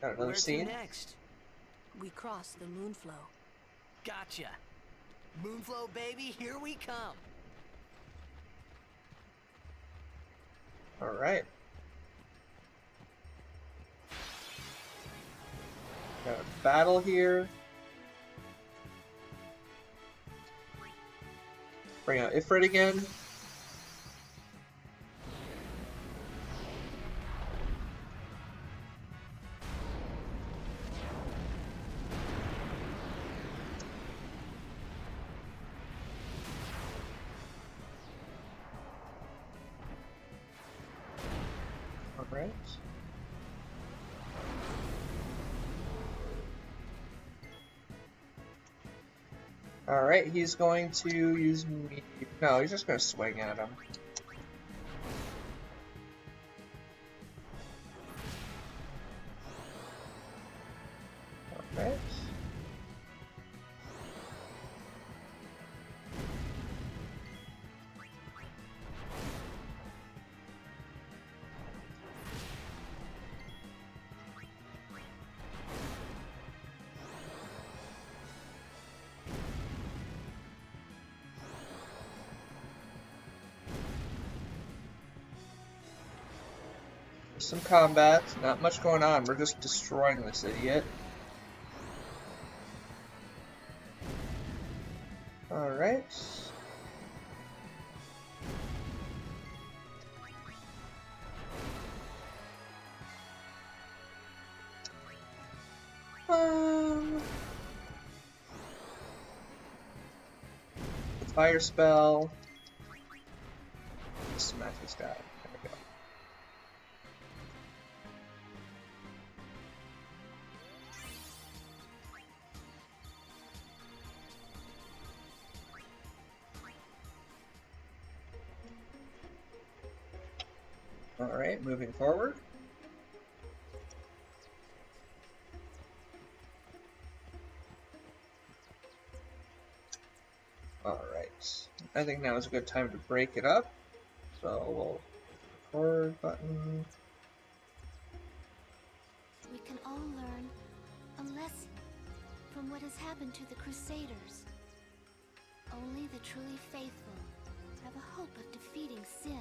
Got another Where to scene. next? We cross the Moonflow. Gotcha. Moonflow, baby, here we come. Alright. Got a battle here. Bring out Ifrit again. Alright. Alright, he's going to use me. No, he's just going to swing at him. Alright. Some combat, not much going on, we're just destroying this idiot. Alright. Fire spell. Smack this guy. There we go. Alright, moving forward. Alright. I think now is a good time to break it up. So we'll record button. We can all learn a lesson from what has happened to the Crusaders. Only the truly faithful have a hope of defeating sin.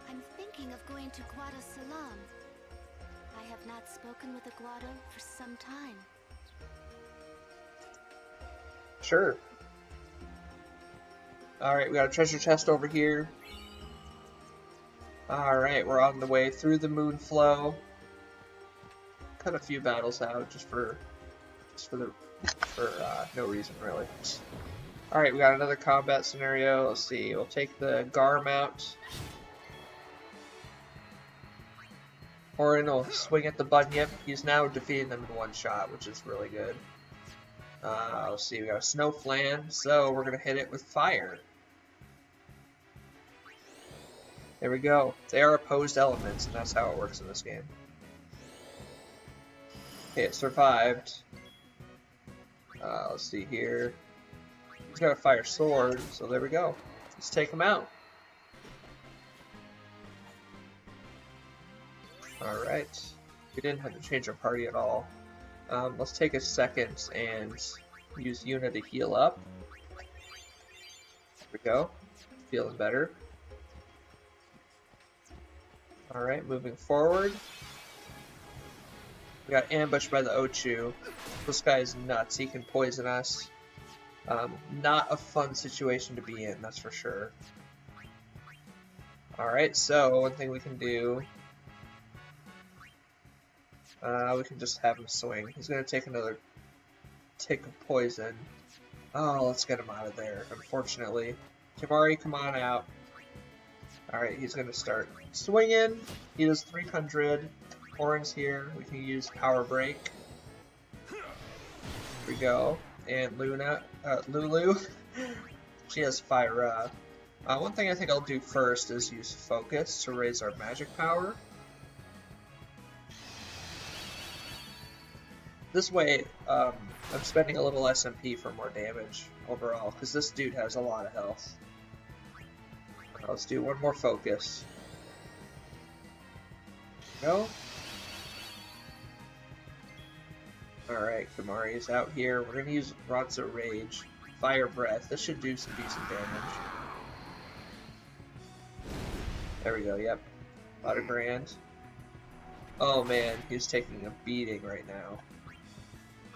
I'm thinking of going to Guado Salam. I have not spoken with a Guado for some time. Sure. Alright, we got a treasure chest over here. Alright, we're on the way through the Moonflow. Cut a few battles out just for no reason really. Alright, we got another combat scenario. Let's see, we'll take the Garm out. Orin will swing at the Bunyip. He's now defeating them in one shot, which is really good. Let's see, we got a Snow Flan, so we're going to hit it with fire. There we go. They are opposed elements, and that's how it works in this game. Okay, it survived. Let's see here. He's got a fire sword, so there we go. Let's take him out. Alright. We didn't have to change our party at all. Let's take a second and use Yuna to heal up. There we go. Feeling better. Alright, moving forward. We got ambushed by the Ochu. This guy is nuts. He can poison us. Not a fun situation to be in, that's for sure. Alright, so one thing we can do... we can just have him swing. He's going to take another tick of poison. Oh, let's get him out of there, unfortunately. Kimari, come on out. Alright, he's going to start swinging. He does 300. Orin's here. We can use Power Break. Here we go. And Lulu, she has Fire. One thing I think I'll do first is use Focus to raise our magic power. This way, I'm spending a little SMP for more damage overall, because this dude has a lot of health. Let's do one more focus. No? Alright, Kimari's out here. We're gonna use Ronso Rage. Fire Breath. This should do some decent damage. There we go, yep. About a grand. Oh man, he's taking a beating right now.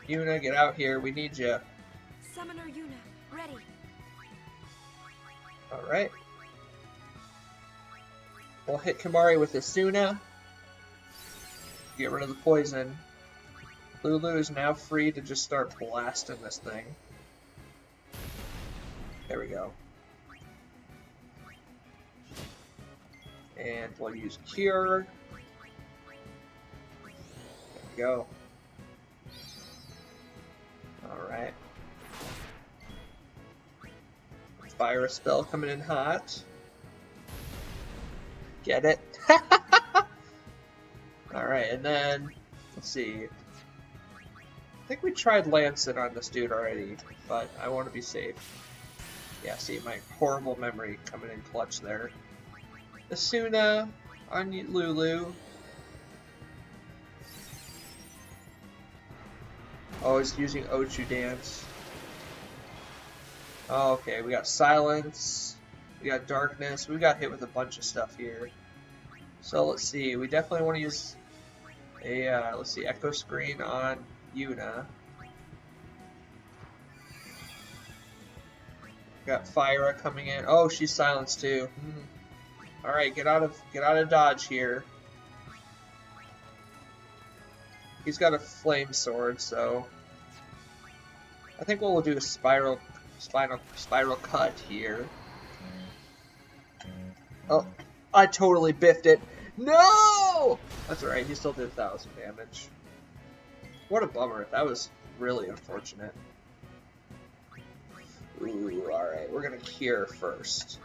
Yuna, get out here. We need you. Summoner Yuna, ready. Alright. We'll hit Kimari with Asuna. Get rid of the poison. Lulu is now free to just start blasting this thing. There we go. And we'll use Cure. There we go. Alright. Fire spell coming in hot. Get it? Alright, and then, let's see. I think we tried Lancet on this dude already, but I want to be safe. Yeah, see, my horrible memory coming in clutch there. Asuna on Lulu. Oh, he's using Ochu Dance. Oh, okay, we got Silence. We got Darkness. We got hit with a bunch of stuff here. So let's see. We definitely want to use a, let's see, Echo Screen on Yuna. Got Fyra coming in. Oh, she's silenced too. Alright, get out of dodge here. He's got a flame sword, so I think what we'll do is spiral cut here. Oh, I totally biffed it. No! That's alright, he still did 1,000 damage. What a bummer. That was really unfortunate. Ooh, alright, we're gonna cure first.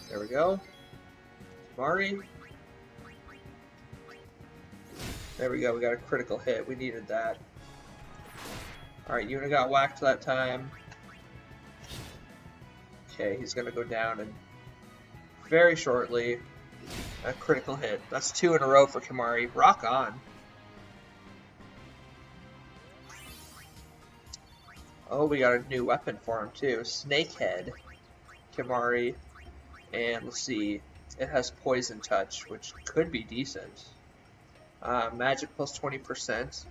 There we go. Mari. There we go, we got a critical hit. We needed that. Alright, Yuna got whacked that time. Okay, he's gonna go down and very shortly. A critical hit. That's 2 in a row for Kimari. Rock on. Oh, we got a new weapon for him too. Snakehead. Kimari. And let's see. It has Poison Touch, which could be decent. Magic plus 20%.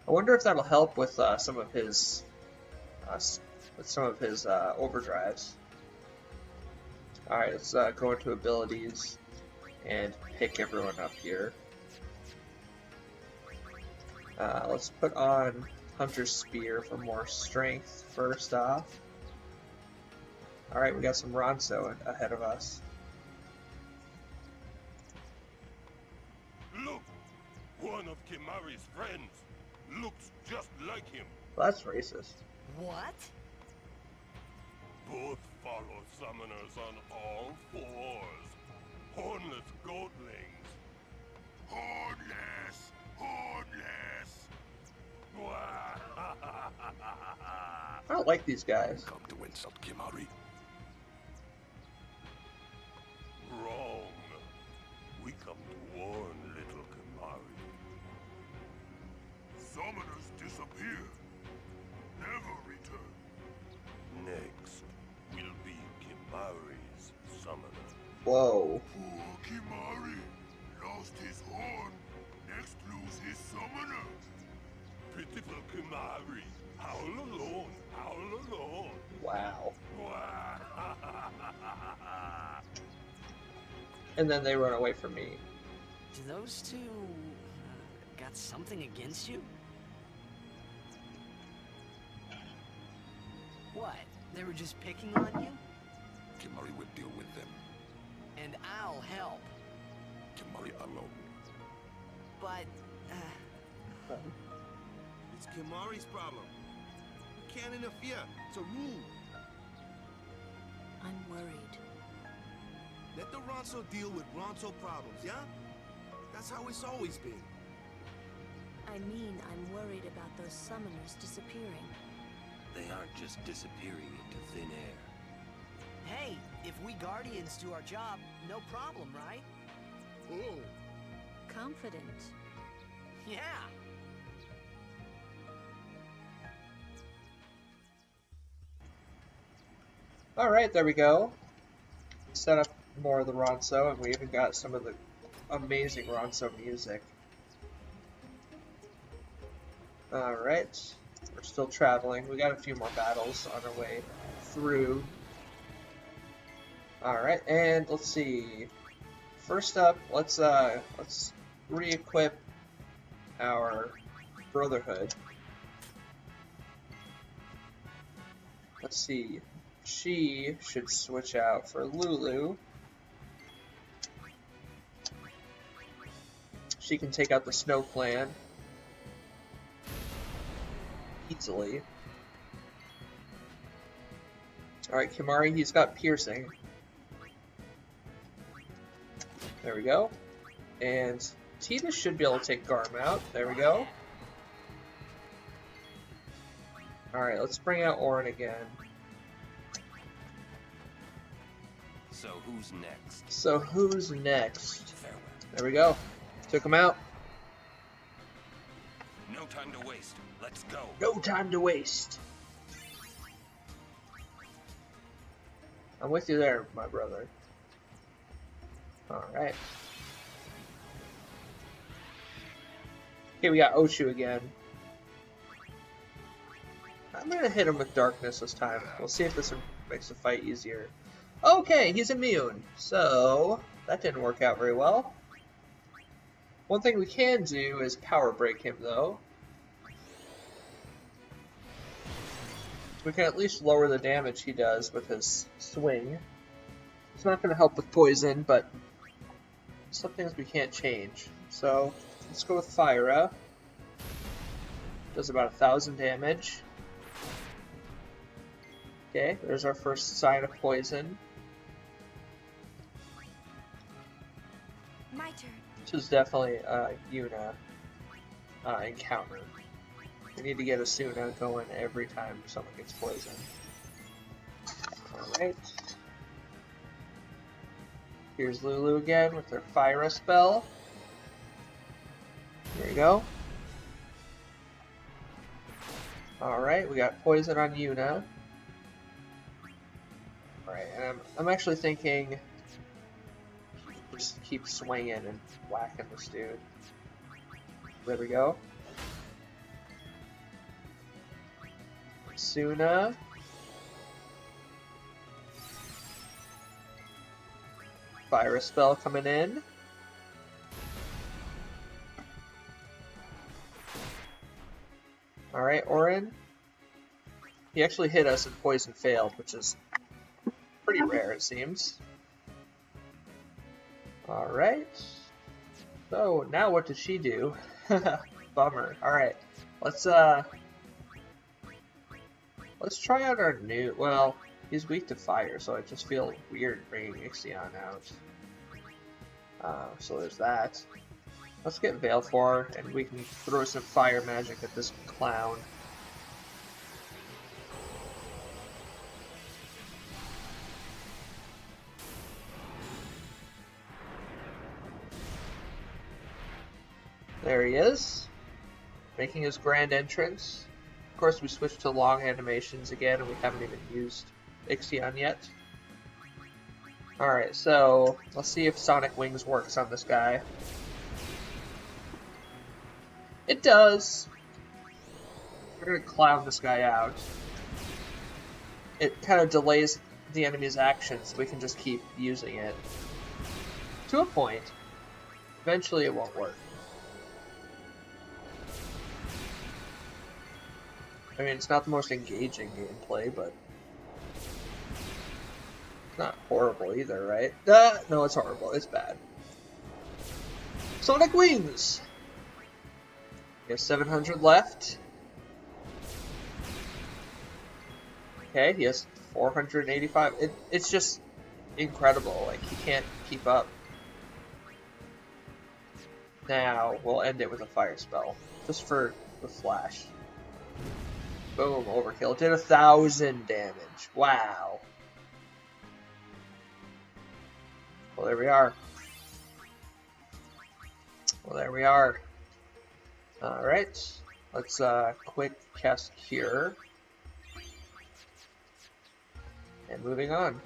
I wonder if that'll help with some of his overdrives. Alright, let's go into abilities and pick everyone up here. Let's put on Hunter's Spear for more strength first off. Alright, we got some Ronso ahead of us. Look! One of Kimari's friends looks just like him. Well, that's racist. What? Both follow summoners on all fours. Hornless goatlings. Hornless! Hornless! I don't like these guys. Come to insult Kimari. Wrong. We come to warn little Kimari. Summoners disappear. Never return. Next will be Kimari's summoner. Whoa. Poor Kimari lost his horn. Next lose his summoner. Pitiful Kimari. Howl alone. Howl alone. Wow. And then they run away from me. Do those two got something against you? What? They were just picking on you? Kimari will deal with them. And I'll help. Kimari alone. But, It's Kimari's problem. You can't interfere. It's a rule. I'm worried. Let the Ronso deal with Ronso problems, yeah? That's how it's always been. I mean, I'm worried about those summoners disappearing. They aren't just disappearing into thin air. Hey, if we Guardians do our job, no problem, right? Oh. Confident. Yeah. Alright, there we go. Set up more of the Ronso, and we even got some of the amazing Ronso music. Alright, we're still traveling. We got a few more battles on our way through. Alright, and let's see. First up, let's re-equip our Brotherhood. Let's see. She should switch out for Lulu. She can take out the Snow Clan easily. Alright, Kimari, he's got piercing. There we go. And Tina should be able to take Garm out. There we go. Alright, let's bring out Auron again. So who's next? Farewell. There we go. Took him out. No time to waste. Let's go. No time to waste. I'm with you there, my brother. Alright. Okay, we got Ochu again. I'm gonna hit him with Darkness this time. We'll see if this makes the fight easier. Okay, he's immune. So, that didn't work out very well. One thing we can do is Power Break him, though. We can at least lower the damage he does with his swing. It's not going to help with poison, but some things we can't change. So, let's go with Fyra. Does about 1,000 damage. Okay, there's our first sign of poison. My turn. This is definitely a Yuna encounter. We need to get Asuna going every time someone gets poisoned. Alright. Here's Lulu again with her Fyra spell. There you go. Alright, we got poison on Yuna. Alright, and I'm actually thinking just keep swinging and whacking this dude. There we go. Asuna. Fire spell coming in. Alright, Auron. He actually hit us and poison failed, which is pretty rare, it seems. Alright. So, now what does she do? Bummer. Alright. Let's try out our new... Well, he's weak to fire, so I just feel weird bringing Ixion out. So there's that. Let's get Veilfor, and we can throw some fire magic at this clown. There he is, making his grand entrance. Of course, we switched to long animations again, and we haven't even used Ixion yet. Alright, so let's see if Sonic Wings works on this guy. It does! We're gonna clown this guy out. It kind of delays the enemy's actions, we can just keep using it. To a point. Eventually it won't work. I mean, it's not the most engaging gameplay, but it's not horrible either, right? No, it's horrible. It's bad. Sonic Wings! We have 700 left. Okay, he has 485. It's just incredible. Like, he can't keep up. Now, we'll end it with a fire spell. Just for the flash. Boom, overkill. Did 1,000 damage. Wow. Well, there we are. Well, there we are. Alright. Let's quick cast Cure. And moving on.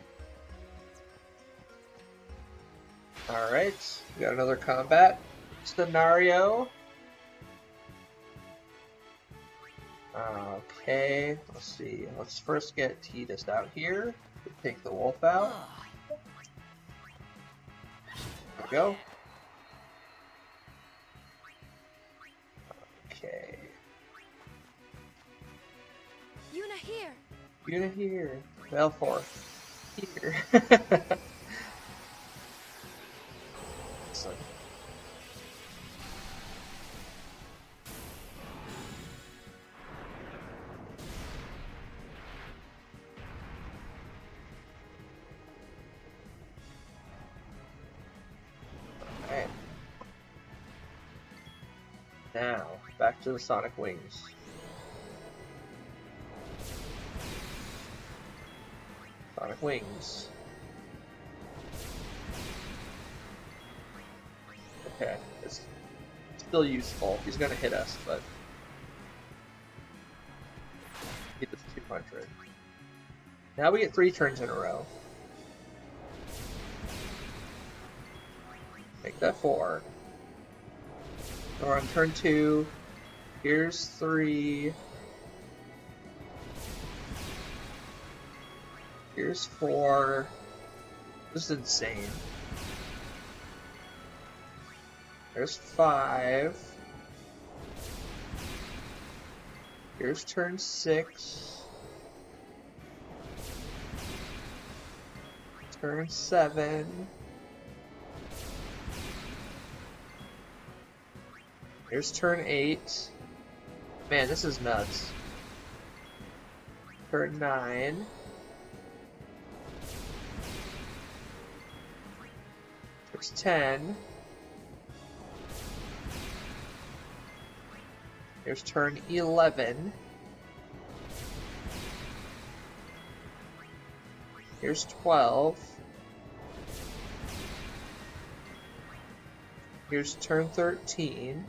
Alright. We got another combat scenario. Okay, let's see. Let's first get Tidus out here. Take the wolf out. There we go. Okay. Yuna here. Yuna here. Belfor here. Excellent. Alright. Now, back to the Sonic Wings. Sonic Wings. Okay, it's still useful. He's gonna hit us, but hit this 200. Now we get 3 turns in a row. Make that 4. We're on turn 2. Here's 3. Here's 4. This is insane. There's 5. Here's turn 6. Turn 7. Here's turn 8. Man, this is nuts. Turn 9. Here's 10. Here's turn 11. Here's 12. Here's turn 13.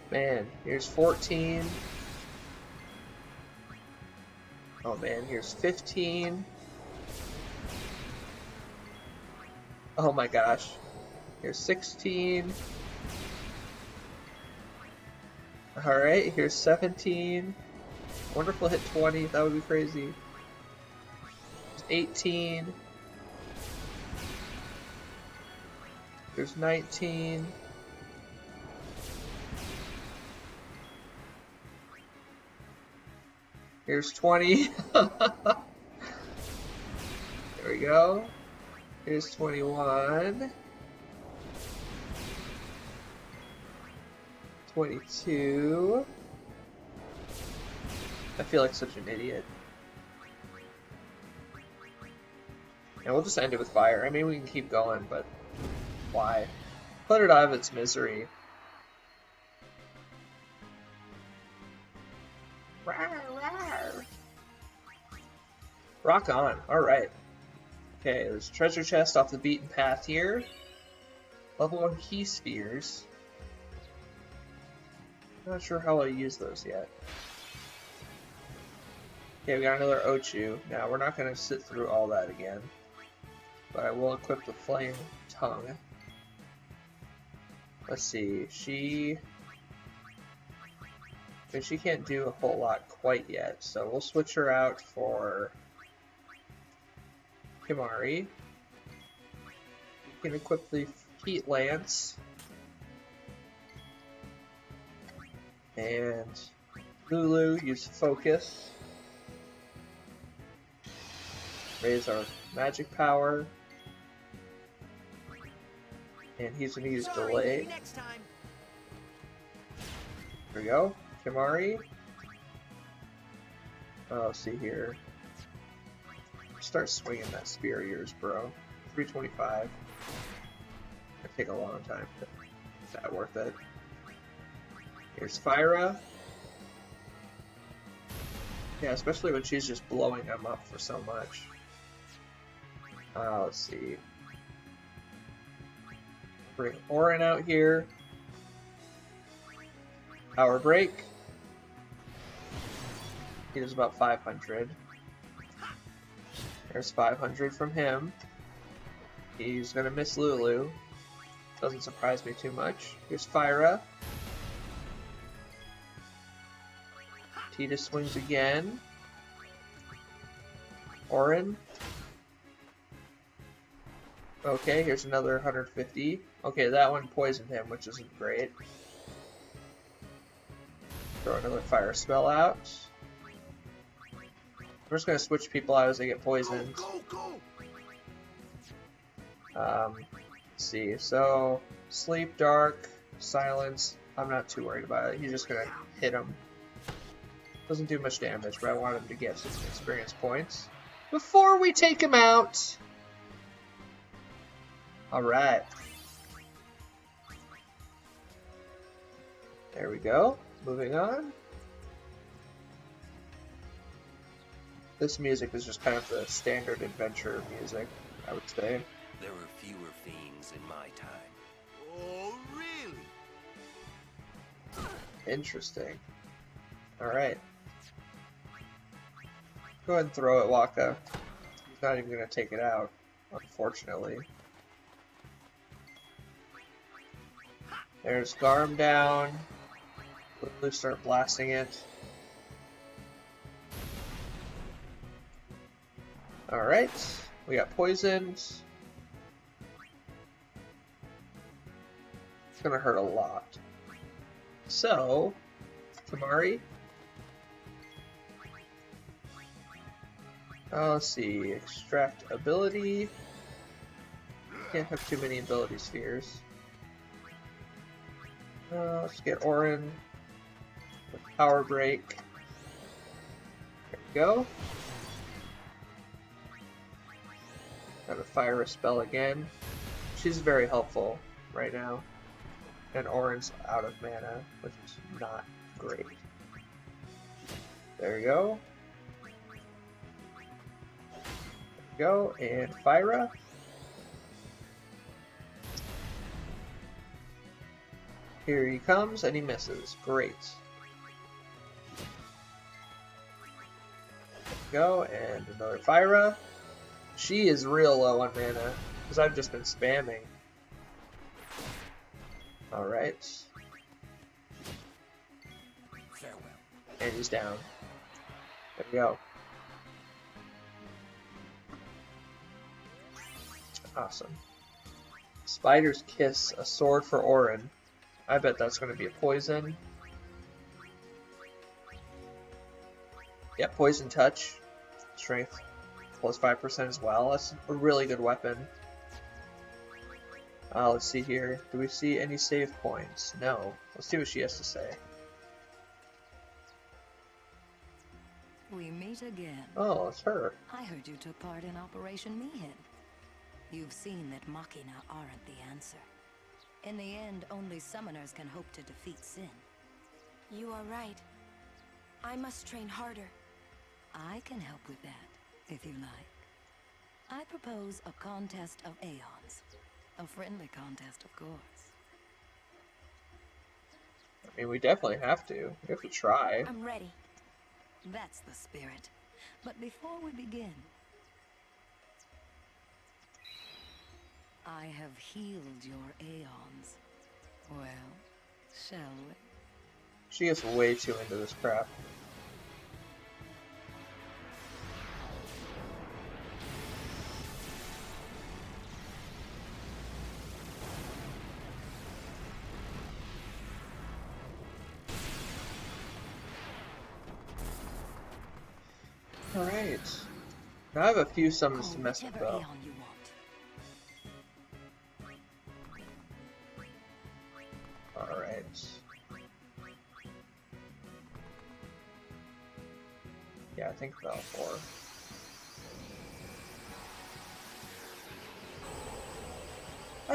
Man, here's 14. Oh man, here's 15. Oh my gosh. Here's 16. Alright, here's 17. I wonder if we'll hit 20. That would be crazy. There's 18. There's 19. Here's 20. There we go. Here's 21. 22. I feel like such an idiot. And we'll just end it with fire. I mean, we can keep going, but why? Put it out of its misery. Rock on. Alright. Okay, there's a treasure chest off the beaten path here. Level 1 key spheres. Not sure how I'll use those yet. Okay, we got another Ochu. Now, we're not going to sit through all that again. But I will equip the Flame Tongue. Let's see, she can't do a whole lot quite yet, so we'll switch her out for Kimahri. We can equip the Heat Lance. And Lulu, use Focus. Raise our magic power. And he's going to use Delay. There we go. Kimahri. Oh, see here. Start swinging that spear of yours, bro. 325. It'll take a long time. Is that worth it? Here's Fyra. Yeah, especially when she's just blowing them up for so much. Let's see. Bring Orin out here. Power break. He does about 500. There's 500 from him. He's gonna miss Lulu. Doesn't surprise me too much. Here's Fyra. Tita swings again. Orin. Okay, here's another 150. Okay, that one poisoned him, which isn't great. Throw another fire spell out. We're just gonna switch people out as they get poisoned. Let's see. So, sleep, dark, silence. I'm not too worried about it. He's just gonna hit him. Doesn't do much damage, but I want him to get some experience points before we take him out. Alright. There we go. Moving on. This music is just kind of the standard adventure music, I would say. There were fewer fiends in my time. Oh, really? Interesting. Alright. Go ahead and throw it, Waka. He's not even going to take it out, unfortunately. There's Garm down. Lulu start blasting it. Alright, we got poisoned. It's gonna hurt a lot. So, Tamari. Let's see, extract ability. Can't have too many ability spheres. Let's get Orin with power break. There we go. Gotta fire a spell again. She's very helpful right now. And Orin's out of mana, which is not great. There we go. Go, and Fyra. Here he comes, and he misses. Great. Go, and another Fyra. She is real low on mana, because I've just been spamming. Alright. Farewell. And he's down. There we go. Awesome. Spider's Kiss, a sword for Orin. I bet that's going to be a poison. Yep, poison touch. Strength plus 5% as well. That's a really good weapon. Let's see here. Do we see any save points? No. Let's see what she has to say. We meet again. Oh, it's her. I heard you took part in Operation Meehan. You've seen that Machina aren't the answer. In the end, only summoners can hope to defeat sin. You are right. I must train harder. I can help with that, if you like. I propose a contest of aeons. A friendly contest, of course. I mean, we definitely have to. We have to try. I'm ready. That's the spirit. But before we begin, I have healed your aeons. Well, shall we? She gets way too into this crap. Alright. Now I have a few summons to mess with Whichever though. aeon you want. Alright. Yeah, I think about 4.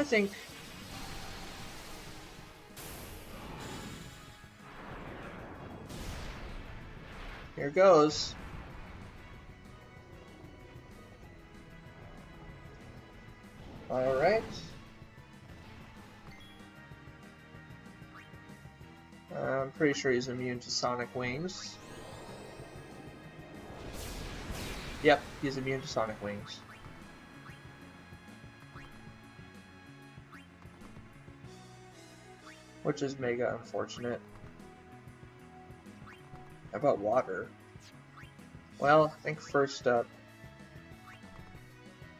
I think. Here goes. Alright. I'm pretty sure he's immune to sonic wings. Yep, he's immune to sonic wings. Which is mega unfortunate. How about water? Well, I think first up...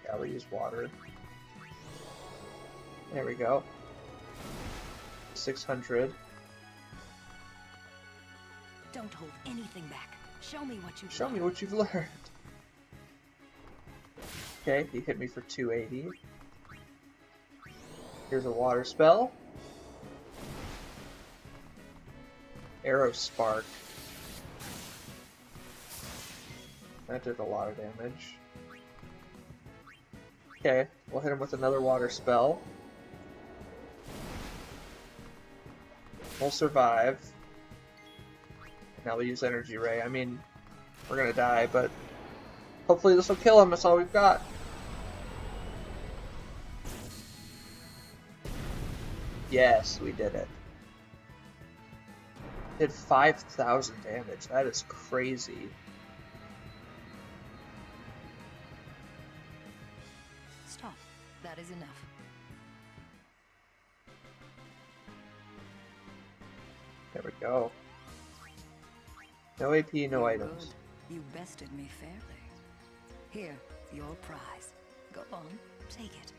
Yeah, we'll use water. There we go. 600. Don't hold anything back. Show me what you've Show me learned. what you've learned. Okay, he hit me for 280. Here's a water spell. Arrow Spark. That did a lot of damage. Okay, we'll hit him with another water spell. We'll survive. Now we use Energy Ray. I mean, we're gonna die, but hopefully this will kill him. That's all we've got. Yes, we did it. Did 5,000 damage. That is crazy. Stop. That is enough. There we go. No AP, no You're items. good. You bested me fairly. Here, your prize. Go on, take it.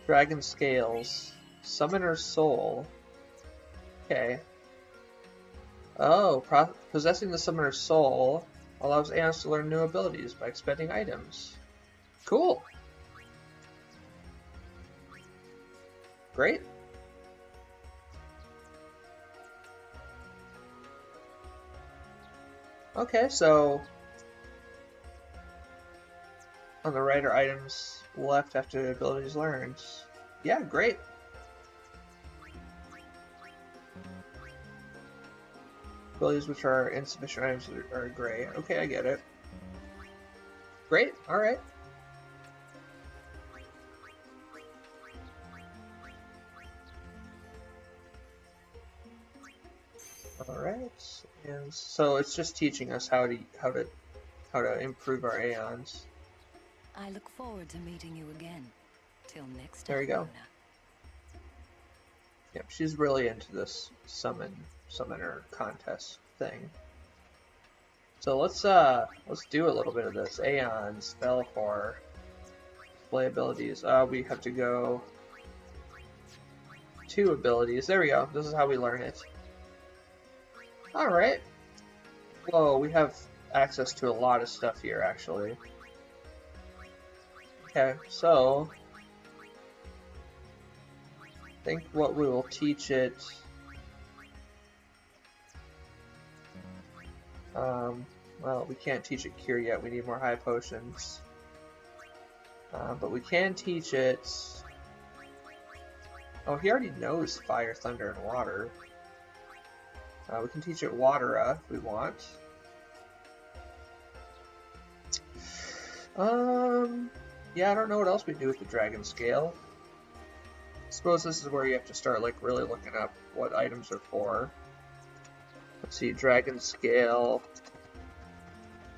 Dragon Scales. Summoner's Soul. Okay. Oh, possessing the Summoner's Soul allows Aeons to learn new abilities by expending items. Cool. Great. Okay, so on the right are items left after the abilities learned. Yeah, great. Abilities which are insufficient items are gray. Okay, I get it. Great, alright. Alright, and so it's just teaching us how to improve our Aeons. I look forward to meeting you again. Till next time. There you go. Luna. Yep, she's really into this summoner contest thing. So let's do a little bit of this. Aeon, spell for display abilities. We have to go to abilities. There we go. This is how we learn it. Alright. Whoa, we have access to a lot of stuff here actually. Okay, so I think what we will teach it well, we can't teach it Cure yet, we need more high potions. But we can teach it... Oh, he already knows Fire, Thunder, and Water. We can teach it Watera if we want. Yeah, I don't know what else we do with the Dragon Scale. I suppose this is where you have to start like really looking up what items are for. Let's see, Dragon Scale,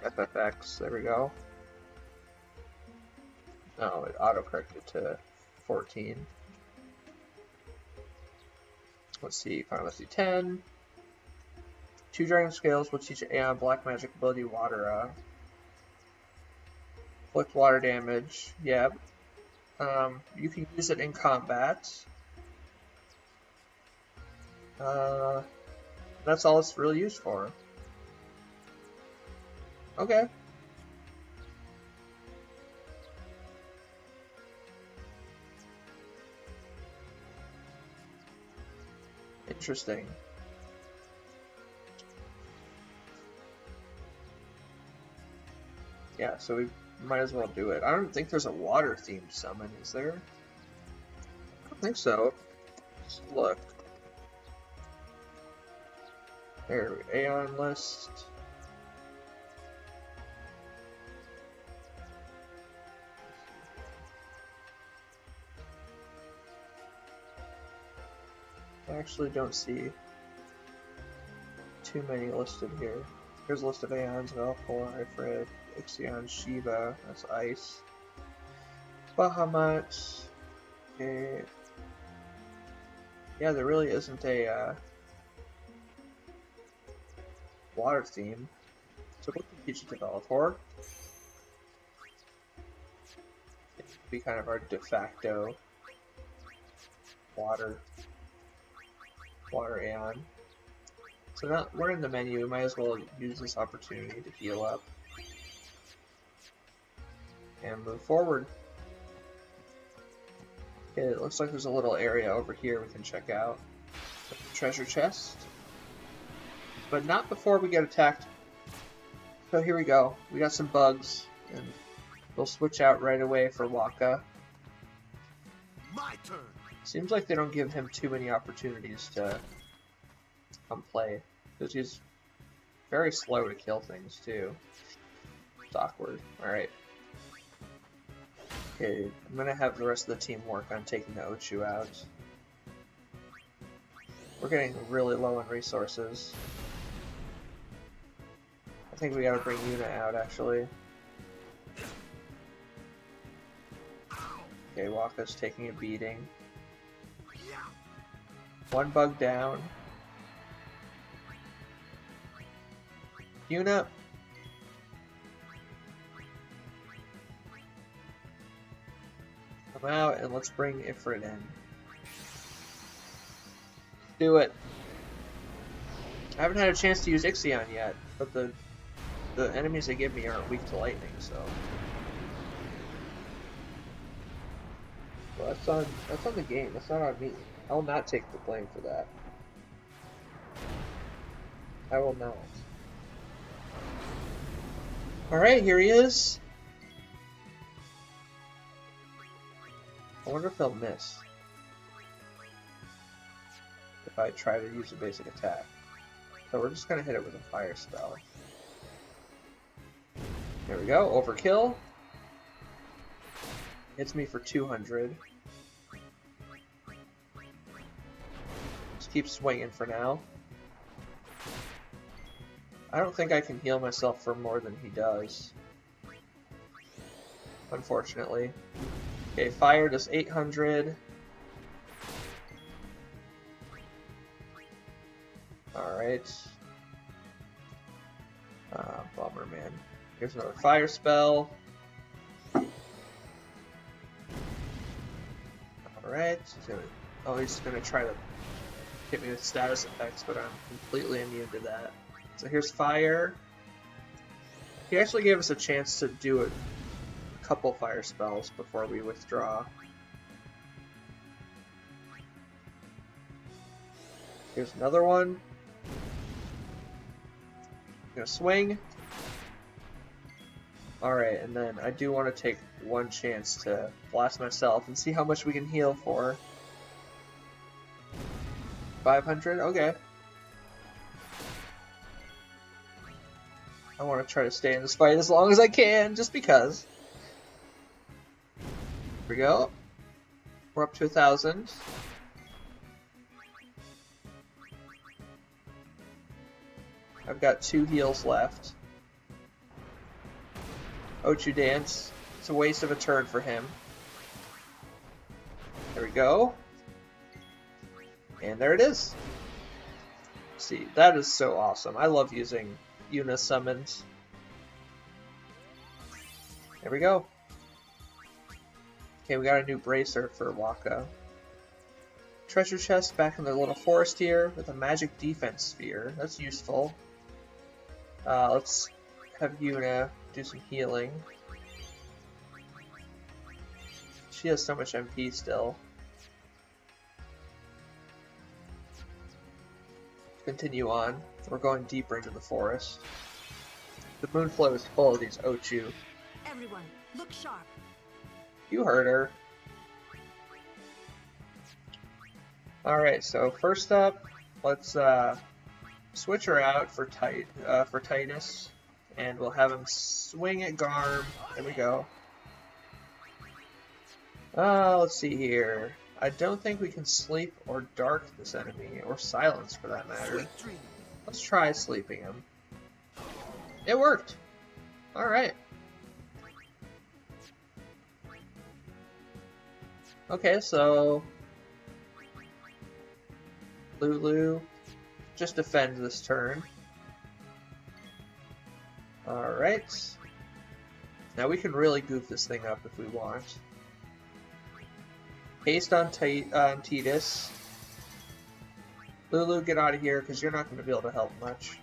FFX, there we go. No, it auto-corrected to 14. Let's see, Pharmacy 10. 2 Dragon Scales will teach Aeon Black Magic ability Watera. Inflict water damage, yeah. You can use it in combat. That's all it's really used for. Okay. Interesting. Yeah, so we might as well do it. I don't think there's a water-themed summon, is there? I don't think so. Let's look. There, Aeon list. I actually don't see too many listed here. Here's a list of Aeons, Valkor, Ifrit, Ixion, Shiva, that's Ice. Bahamut. Okay. Yeah, there really isn't a water theme. So what can teach it to Valkor? It would be kind of our de facto water Aeon. So now we're in the menu, we might as well use this opportunity to heal up and move forward. Okay, it looks like there's a little area over here we can check out. Treasure chest. But not before we get attacked. So here we go. We got some bugs, and we'll switch out right away for Waka. My turn. Seems like they don't give him too many opportunities to come play, because he's very slow to kill things too. It's awkward. Alright. Okay, I'm gonna have the rest of the team work on taking the Ochu out. We're getting really low on resources. I think we gotta bring Yuna out actually. Okay, Waka's taking a beating. One bug down. Yuna! Come out and let's bring Ifrit in. Do it! I haven't had a chance to use Ixion yet, but the enemies they give me aren't weak to lightning, so... Well, that's on the game, that's not on me. I will not take the blame for that. I will not. Alright, here he is. I wonder if he'll miss if I try to use a basic attack. So we're just gonna hit it with a fire spell. There we go, overkill. Hits me for 200. Just keep swinging for now. I don't think I can heal myself for more than he does, unfortunately. Okay, fire does 800. Alright. Bummer, man. Here's another fire spell. Alright. He's gonna try to hit me with status effects, but I'm completely immune to that. So here's fire. He actually gave us a chance to do a couple fire spells before we withdraw. Here's another one. Gonna swing. Alright, and then I do want to take one chance to blast myself and see how much we can heal for. 500? Okay. I want to try to stay in this fight as long as I can, just because. Here we go. We're up to 1,000. I've got 2 heals left. Ochu Dance. It's a waste of a turn for him. There we go. And there it is. See, that is so awesome. I love using Yuna summons. There we go. Okay, we got a new bracer for Waka. Treasure chest back in the little forest here with a magic defense sphere. That's useful. Let's have Yuna do some healing. She has so much MP still. Continue on. We're going deeper into the forest. The moonflow is full of these Ochu. Everyone, look sharp. You heard her. Alright, so first up, let's switch her out for Titus, and we'll have him swing at Garm. There we go. Let's see here. I don't think we can sleep or dark this enemy, or silence for that matter. Sweet dream. Let's try sleeping him. It worked! Alright. Okay, so... Lulu, just defend this turn. Alright. Now we can really goof this thing up if we want. Haste on Tidus. Lulu, get out of here because you're not going to be able to help much.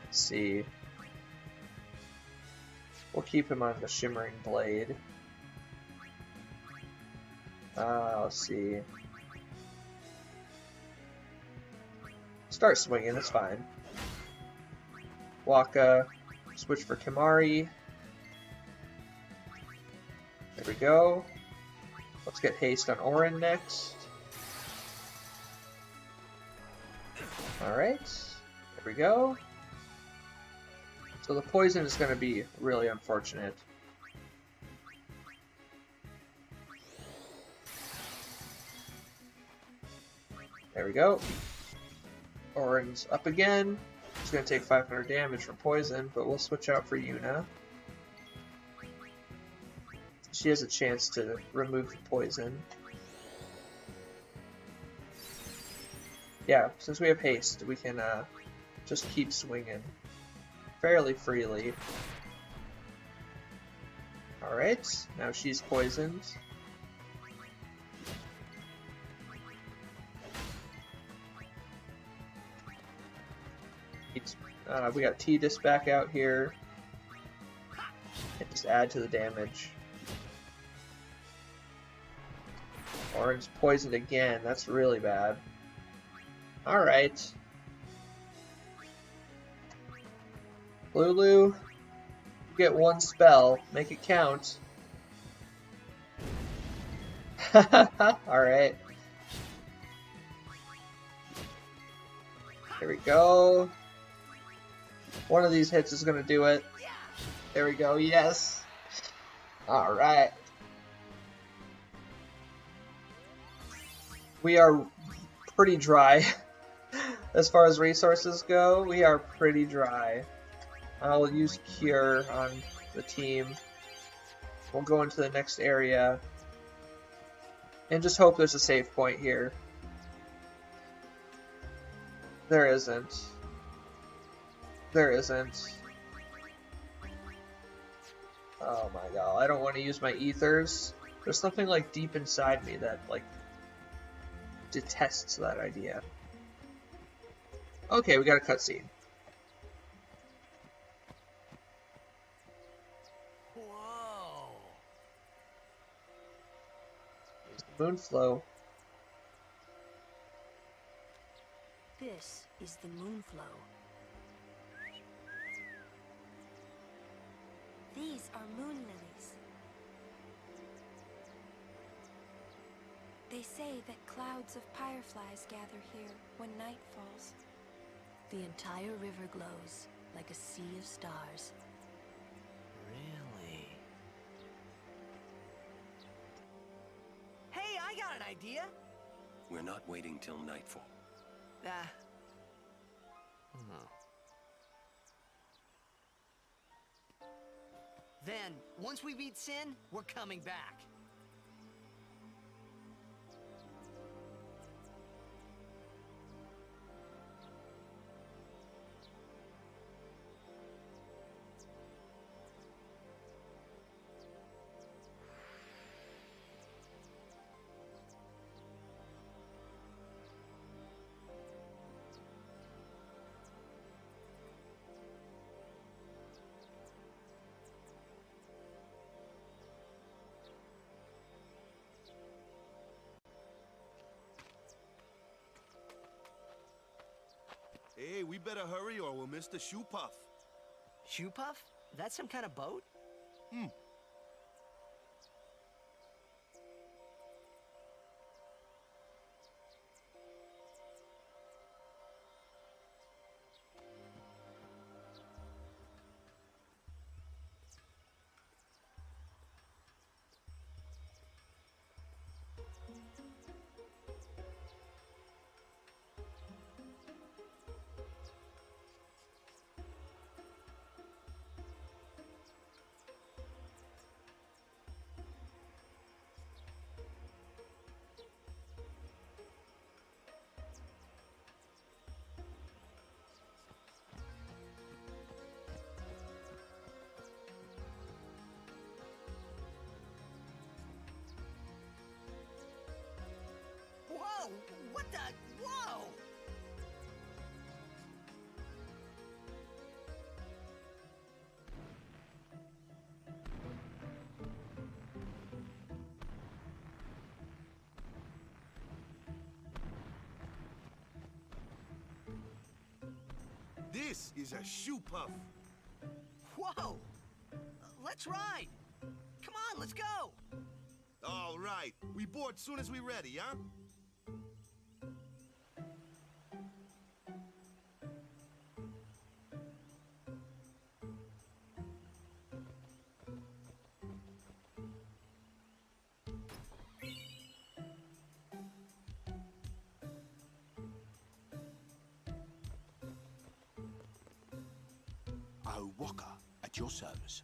Let's see. We'll keep him on the Shimmering Blade. Let's see. Start swinging, it's fine. Waka, switch for Kimari. There we go. Let's get haste on Orin next. Alright, there we go. So the poison is going to be really unfortunate. There we go. Orin's up again. He's going to take 500 damage from poison, but we'll switch out for Yuna. She has a chance to remove the poison. Yeah, since we have haste, we can just keep swinging fairly freely. Alright, now she's poisoned. We got Tidus back out here. And just add to the damage. Orin's poisoned again. That's really bad. Alright. Lulu, you get one spell. Make it count. Alright. There we go. One of these hits is going to do it. There we go, yes. Alright. We are pretty dry. As far as resources go, we are pretty dry. I'll use Cure on the team. We'll go into the next area. And just hope there's a save point here. There isn't. There isn't. Oh my god, I don't want to use my ethers. There's something like deep inside me that like detests that idea. Okay, we got a cutscene. Whoa. Here's the Moonflow. This is the Moonflow. These are moon lilies. They say that clouds of fireflies gather here when night falls. The entire river glows like a sea of stars. Really? Hey, I got an idea! We're not waiting till nightfall. Huh. Then, once we beat Sin, we're coming back. Hey, we better hurry or we'll miss the Scoompoof. Scoompoof? That's some kind of boat? What the? Whoa! This is a Scoompoof. Whoa! Let's ride! Come on, let's go! All right. We board soon as we ready, huh? Our walker at your service.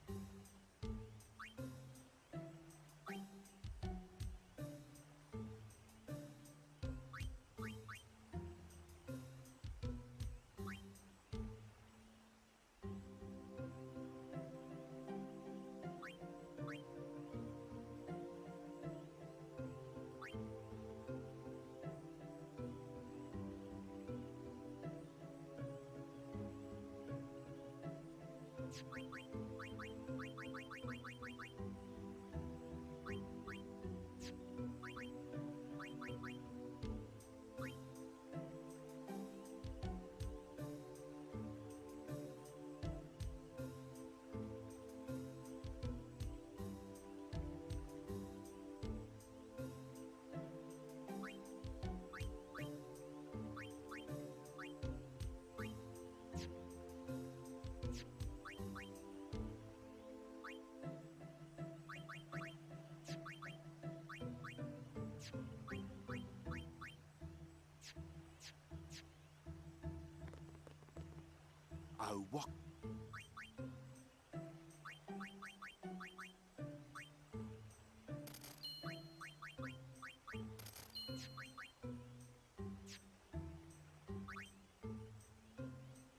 Our walk.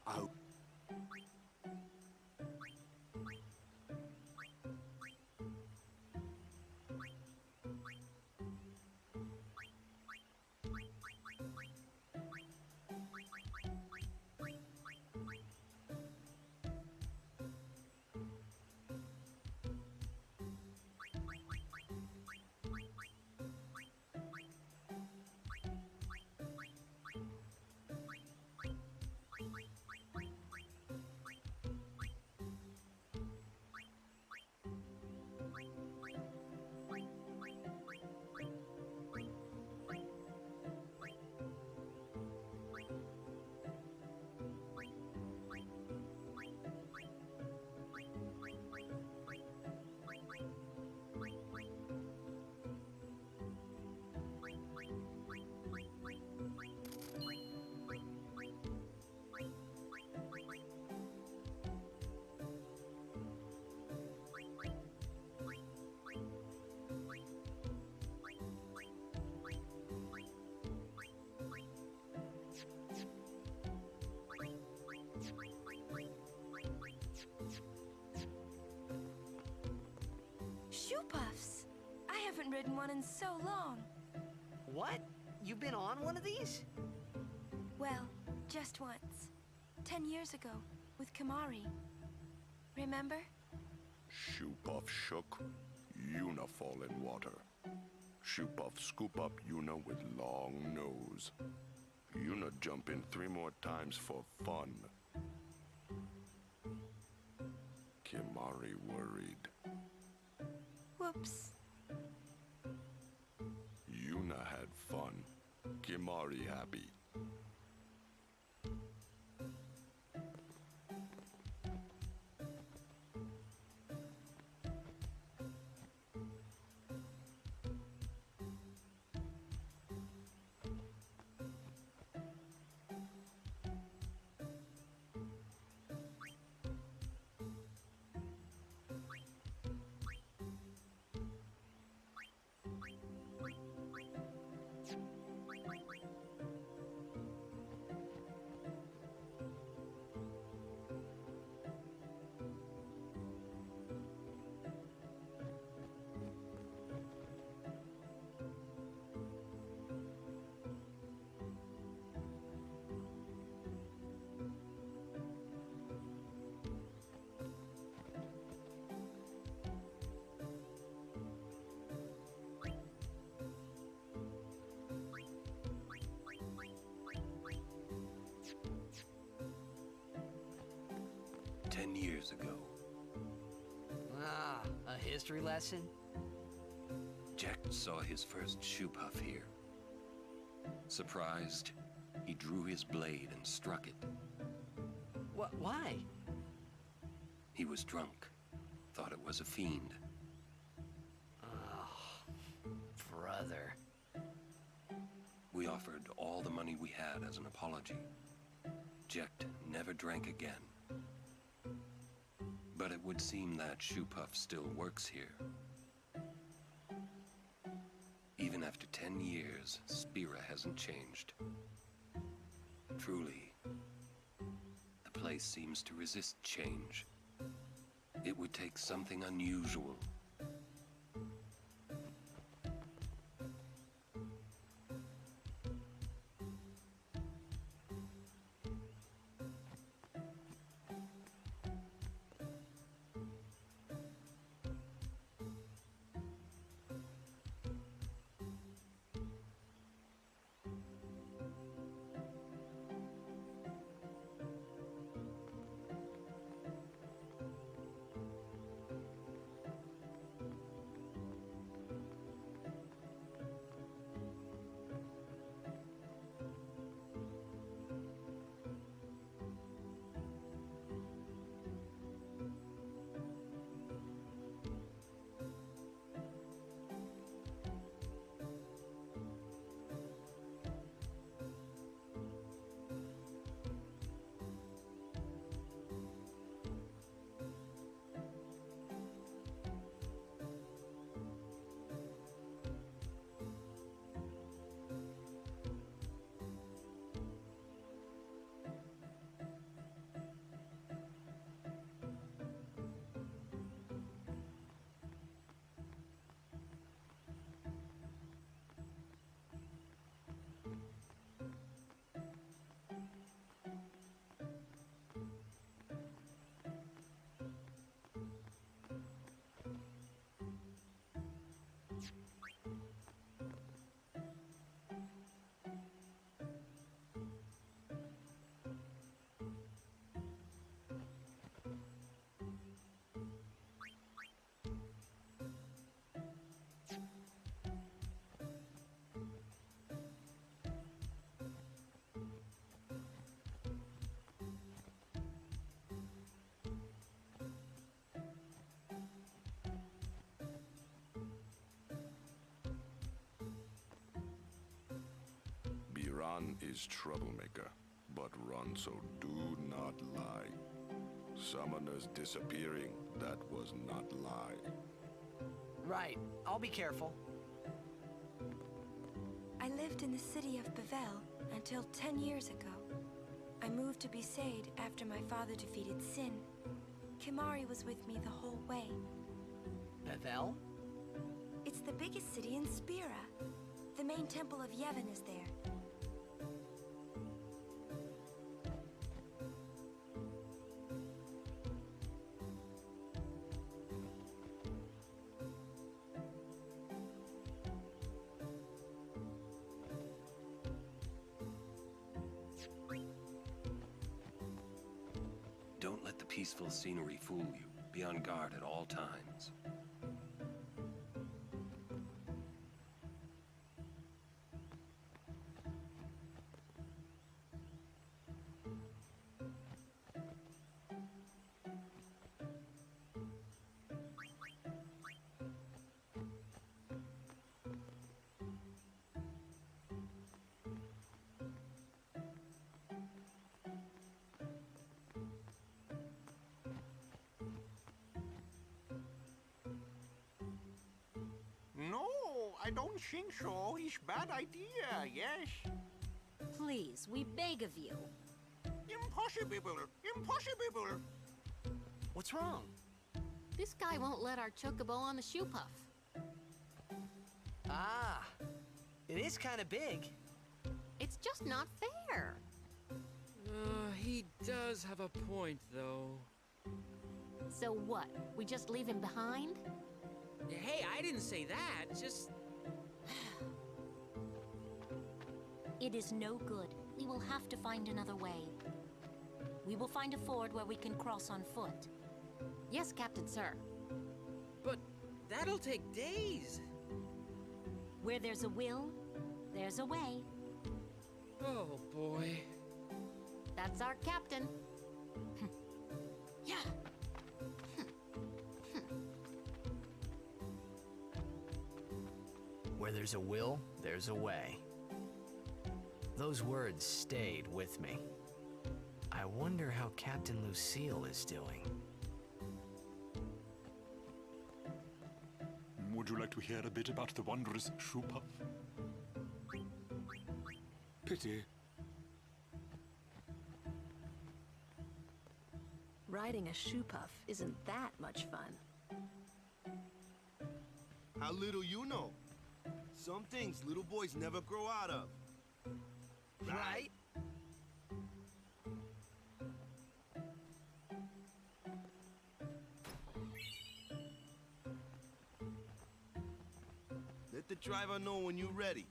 Our Scoompoof! I haven't ridden one in so long. What? You've been on one of these? Well, just once. 10 years ago, with Kamari. Remember? Scoompoof shook, Yuna fall in water. Scoompoof scoop up Yuna with long nose. Yuna jump in 3 more times for fun. Kimari worried. Whoops. Yuna had fun. Kimari happy. years ago. Ah, a history lesson? Jecht saw his first Scoompoof here. Surprised, he drew his blade and struck it. Why? He was drunk, thought it was a fiend. Oh, brother. We offered all the money we had as an apology. Jecht never drank again. But it would seem that Scoompoof still works here. Even after 10 years, Spira hasn't changed. Truly, the place seems to resist change. It would take something unusual. Biran is troublemaker, but Ronso do not lie. Summoners disappearing, that was not lie. Right, I'll be careful. I lived in the city of Bevel until 10 years ago. I moved to Besaid after my father defeated Sin. Kimari was with me the whole way. Bevel? It's the biggest city in Spira. The main temple of Yevon is there. Don't let the peaceful scenery fool you. Be on guard at all times. No, I don't think so. It's bad idea, yes. Please, we beg of you. Impossible! Impossible! What's wrong? This guy won't let our chocobo on the Scoompoof. Ah, it is kind of big. It's just not fair. He does have a point, though. So what? We just leave him behind? Hey, I didn't say that, just... It is no good. We We will have to find another way. We will find a ford where we can cross on foot. Yes, Captain, sir. But that'll take days. Where there's a will, there's a way. Oh, boy. That's our captain. Yeah. Where there's a will, there's a way. Those words stayed with me. I wonder how Captain Lucille is doing. Would you like to hear a bit about the wondrous Scoompoof? Pity. Riding a Scoompoof isn't that much fun. How little you know. Some things little boys never grow out of. Right? Let the driver know when you're ready.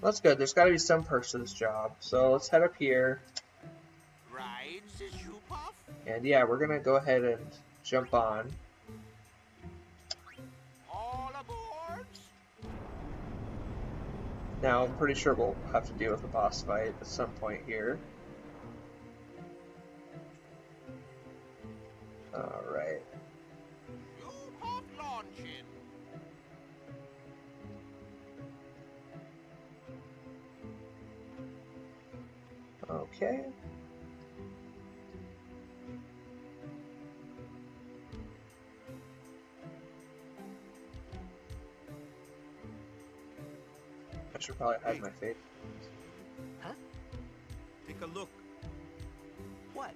That's good. There's got to be some perks to this job. So let's head up here. Rides the Scoompoof? And yeah, we're going to go ahead and jump on. All aboard! Now, I'm pretty sure we'll have to deal with a boss fight at some point here. Alright. Scoompoof launching. Okay. I should probably hide my face. Huh? Take a look. What?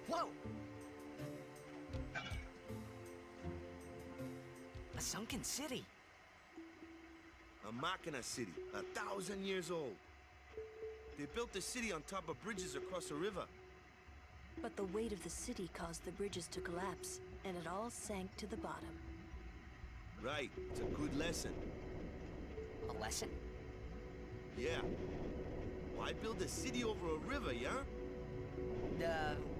Whoa! A sunken city. A Machina city, 1,000 years old. They built the city on top of bridges across a river. But the weight of the city caused the bridges to collapse, and it all sank to the bottom. Right, it's a good lesson. A lesson? Yeah. Why build a city over a river, yeah?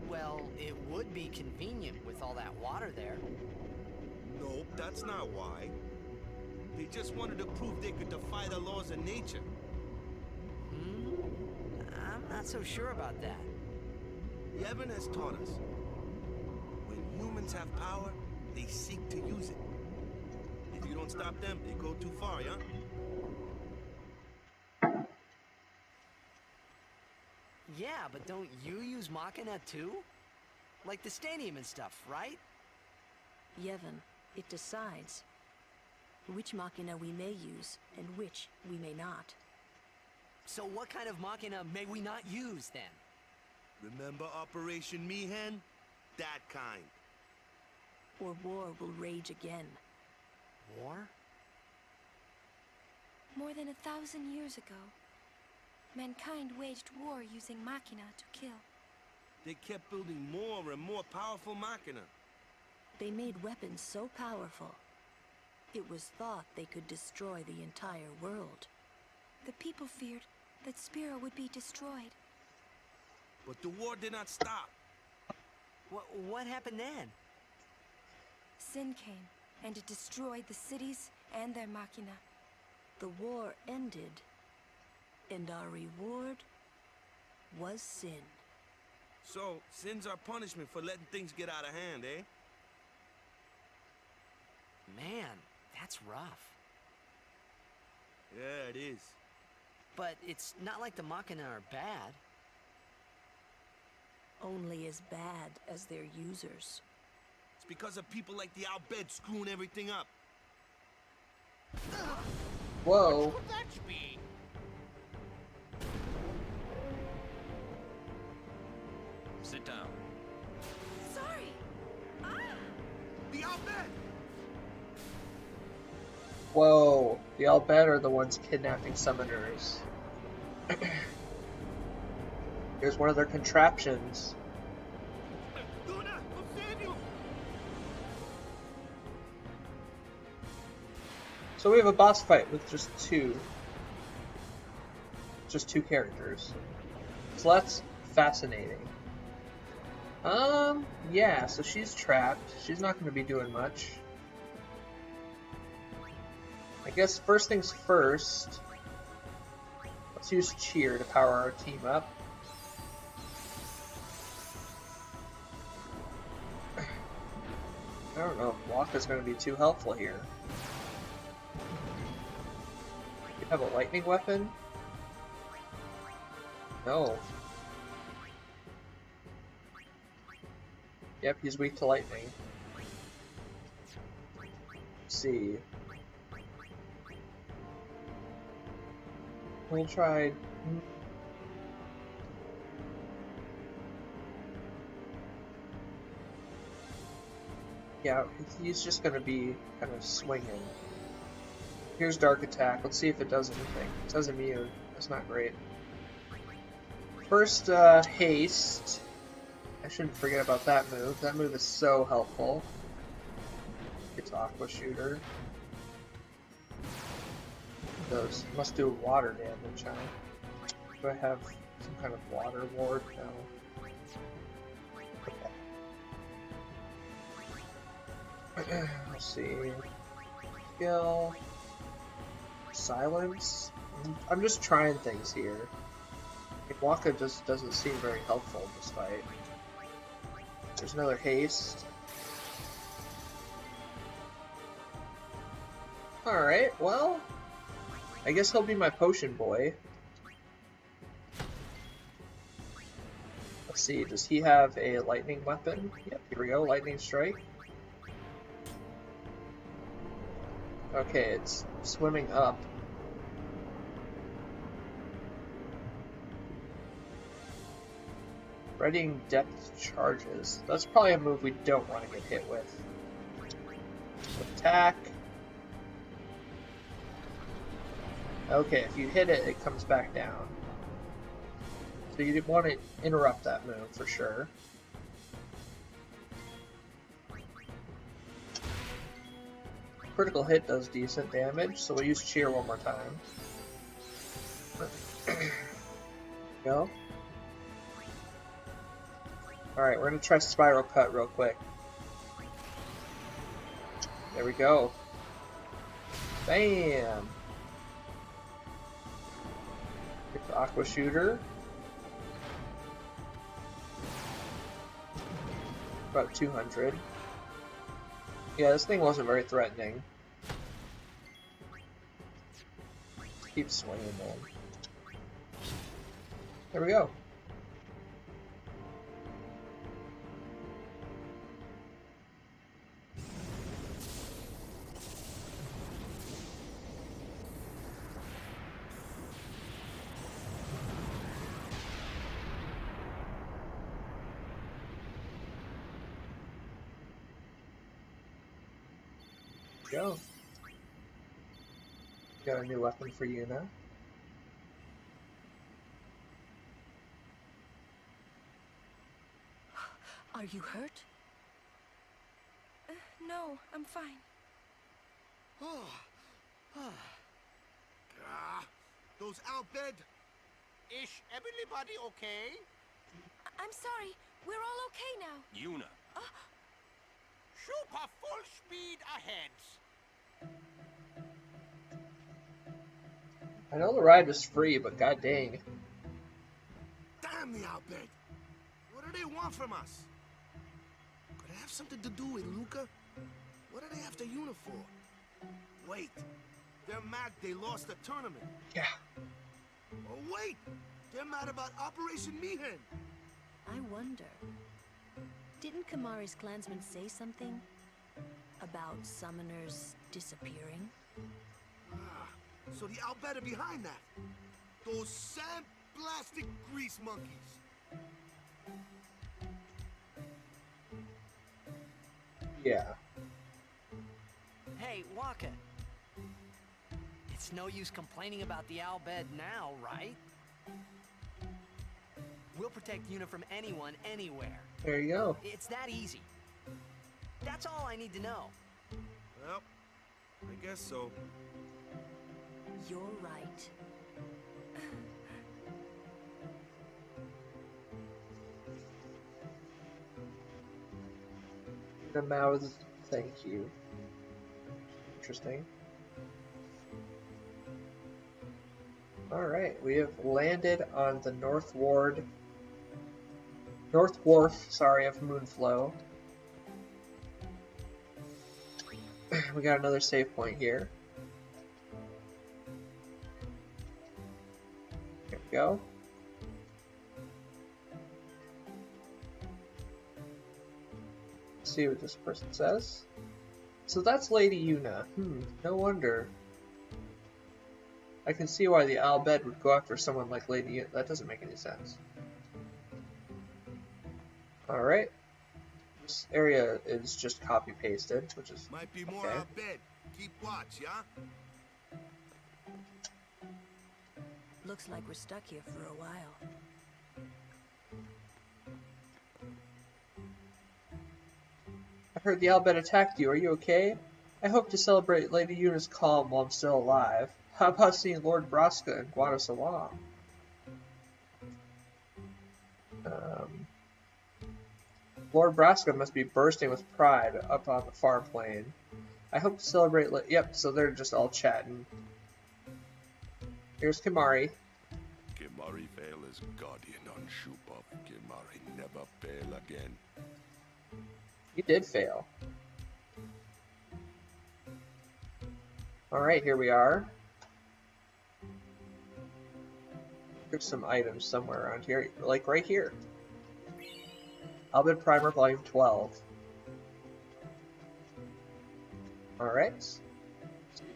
Well, it would be convenient with all that water there. Nope, that's not why. They just wanted to prove they could defy the laws of nature. I'm not so sure about that. Yevon has taught us. When humans have power, they seek to use it. If you don't stop them, they go too far, yeah? Yeah, but don't you use Machina too? Like the stadium and stuff, right? Yevon, it decides which Machina we may use and which we may not. So what kind of Machina may we not use then? Remember Operation Mihen? That kind. Or war will rage again. War? More than 1,000 years ago, mankind waged war using Machina to kill. They kept building more and more powerful Machina. They made weapons so powerful, it was thought they could destroy the entire world. The people feared that Spira would be destroyed. But the war did not stop. What happened then? Sin came, and it destroyed the cities and their Machina. The war ended, and our reward was sin. So, sin's our punishment for letting things get out of hand, eh? Man, that's rough. Yeah, it is. But it's not like the Machina are bad. Only as bad as their users. It's because of people like the Al-Bhed screwing everything up. Whoa. What could that be? Sit down. Sorry! The Al-Bhed! Whoa. The Al-Bhed are the ones kidnapping summoners. Here's one of their contraptions. Luna, I'll save you! So we have a boss fight with just two characters. So that's fascinating. Yeah, so she's trapped. She's not going to be doing much. I guess first things first, let's use cheer to power our team up. I don't know if Waka's going to be too helpful here. You have a lightning weapon? No. Yep, he's weak to lightning. Let's see. We'll try. Yeah, he's just gonna be kind of swinging. Here's Dark Attack. Let's see if it does anything. It says immune. That's not great. First, Haste. I shouldn't forget about that move. That move is so helpful. It's Aqua Shooter. Those must do water damage, huh? Do I have some kind of water ward? No. Okay. Let's see. Skill. Silence? I'm just trying things here. Waka just doesn't seem very helpful in this fight. There's another haste. Alright, well, I guess he'll be my potion boy. Let's see, does he have a lightning weapon? Yep, here we go, lightning strike. Okay, it's swimming up. Readying depth charges. That's probably a move we don't want to get hit with. Attack. Okay, if you hit it, it comes back down. So you want to interrupt that move for sure. Critical hit does decent damage, so we'll use cheer one more time. Go. Alright, we're gonna try spiral cut real quick. There we go. Bam! Get the aqua shooter. About 200. Yeah, this thing wasn't very threatening. Keep swinging, man. There we go. Go. Got a new weapon for you now. Are you hurt? No, I'm fine. Those Albed. Is everybody okay? I'm sorry. We're all okay now. Yuna. Super full speed ahead. I know the ride was free, but god dang. Damn the Albed. What do they want from us? Could it have something to do with Luca? What are they after Yuna for? Wait. They're mad they lost the tournament. Yeah. Oh, wait! They're mad about Operation Mihen. I wonder. Didn't Kamari's clansmen say something about summoners disappearing? So the Albed are behind that. Those sand-blasted grease monkeys. Yeah. Hey, Waka. It's no use complaining about the Albed now, right? We'll protect Yuna from anyone, anywhere. There you go. It's that easy. That's all I need to know. Well, I guess so. You're right. The mouth, thank you. Interesting. Alright, we have landed on the North Wharf, sorry, of Moonflow. We got another save point here. Here we go. Let's see what this person says. So that's Lady Yuna. No wonder. I can see why the Albed would go after someone like Lady Yuna. That doesn't make any sense. Alright. This area is just copy-pasted, which is Might be more okay. Albed. Keep watch, yeah? Looks like we're stuck here for a while. I heard the Albed attacked you. Are you okay? I hope to celebrate Lady Yuna's calm while I'm still alive. How about seeing Lord Braska and Guadasalam? Lord Braska must be bursting with pride up on the far plain. I hope to celebrate. Yep, so they're just all chatting. Here's Kimahri. Kimahri fail as guardian on Scoompoof. Kimahri never fail again. You did fail. Alright, here we are. There's some items somewhere around here, like right here. Albed Primer Volume 12. Alright.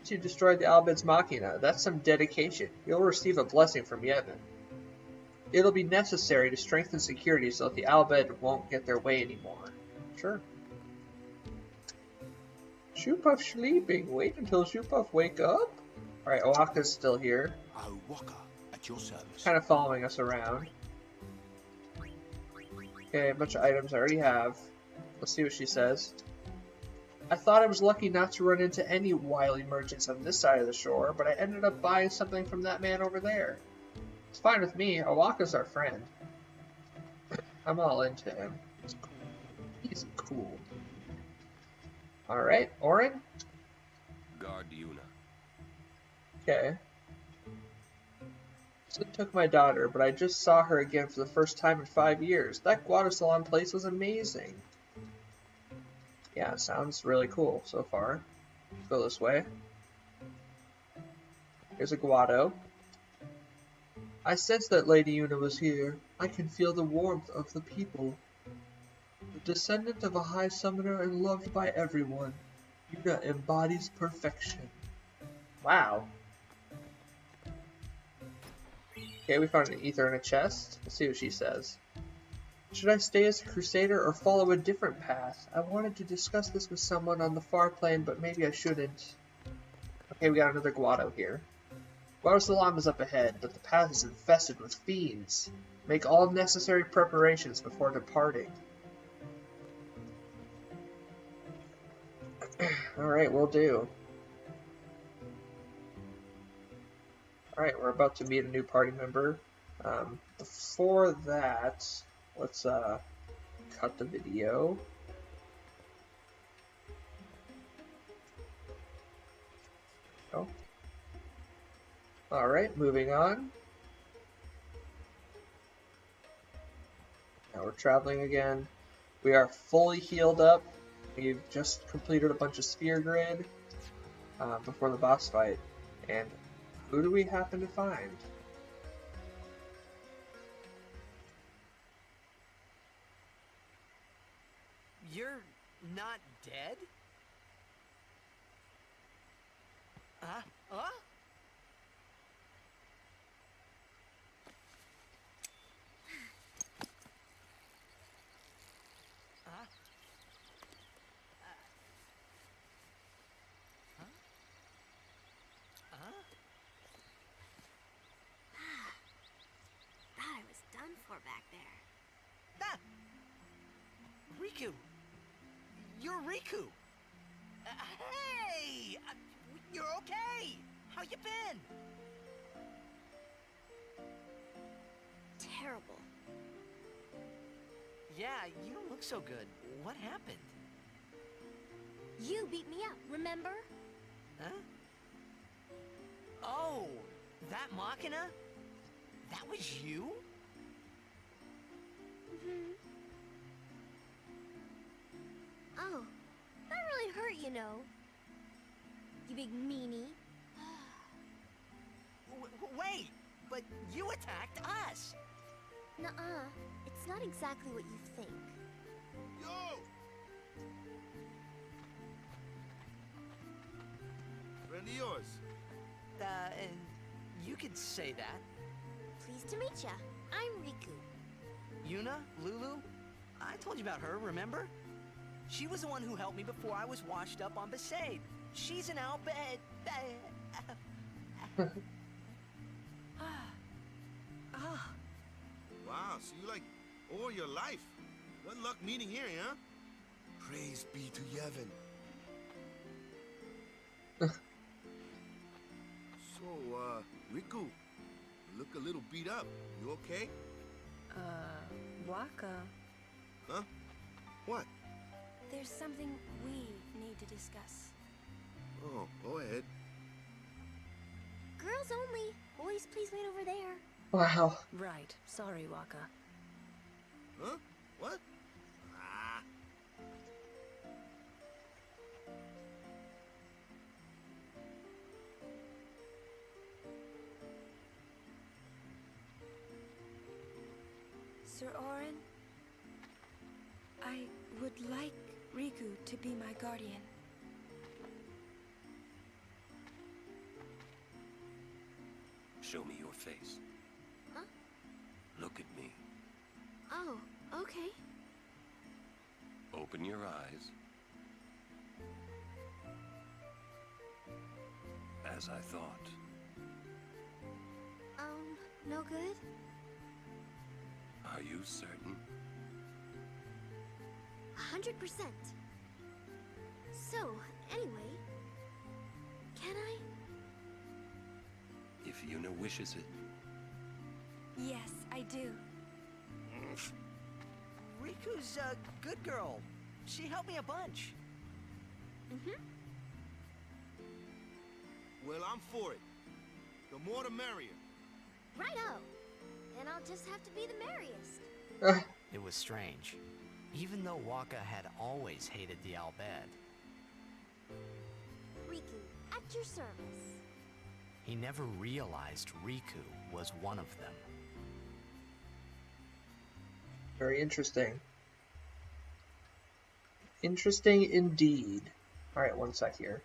You destroyed the Albed's Machina. That's some dedication. You'll receive a blessing from Yevon. It'll be necessary to strengthen security so that the Albed won't get their way anymore. Sure. Scoompoof sleeping. Wait until Scoompoof wake up? Alright, O'aka's still here. O'aka, at your service. Kind of following us around. Okay, a bunch of items I already have. Let's see what she says. I thought I was lucky not to run into any wily merchants on this side of the shore, but I ended up buying something from that man over there. It's fine with me. O'aka's our friend. I'm all into him. He's cool. Alright, Orin? Guard Yuna. Okay. Sid took my daughter, but I just saw her again for the first time in 5 years. That Guadasalam place was amazing. Yeah, sounds really cool so far. Let's go this way. Here's a Guado. I sensed that Lady Yuna was here. I can feel the warmth of the people. The descendant of a high summoner and loved by everyone, Yuna embodies perfection. Wow. Okay, we found an ether in a chest. Let's see what she says. Should I stay as a crusader or follow a different path? I wanted to discuss this with someone on the far plane, but maybe I shouldn't. Okay, we got another Guado here. Guadasalam is up ahead, but the path is infested with fiends. Make all necessary preparations before departing. Alright, will do. Alright, we're about to meet a new party member. Before that, let's cut the video. Oh. Alright, moving on. Now we're traveling again. We are fully healed up. We've just completed a bunch of sphere grid before the boss fight. And who do we happen to find? You're not dead? Huh? Thought I was done for back there. Ah! Rikku! You're Rikku! Hey! You're okay! How you been? Terrible. Yeah, you don't look so good. What happened? You beat me up, remember? Huh? Oh! That Machina? That was you? Mm-hmm. Oh, that really hurt, you know. You big meanie. Wait! But you attacked us! Nuh-uh. It's not exactly what you think. Yo! Friend of yours. You could say that. Pleased to meet ya. I'm Rikku. Yuna? Lulu? I told you about her, remember? She was the one who helped me before I was washed up on Besaid. She's an Albed. Wow, so you like all your life. What luck meeting here, huh? Praise be to Yevon. So, Oh, Rikku, you look a little beat up. You okay? Waka. Huh? What? There's something we need to discuss. Oh, go ahead. Girls only. Boys, please wait over there. Wow. Right. Sorry, Waka. Huh? What? Ah. Sir Orin, I would like Rikku to be my guardian. Show me your face. Huh? Look at me. Oh, okay. Open your eyes. As I thought. No good? Are you certain? 100%. So, anyway, can I? If Yuna wishes it. Yes, I do. Riku's a good girl. She helped me a bunch. Mm-hmm. Well, I'm for it. The more the merrier. Righto. Then I'll just have to be the merriest. It was strange. Even though Waka had always hated the Al Bhed, Rikku, at your service. he never realized Rikku was one of them. Very interesting. Interesting indeed. Alright, one sec here.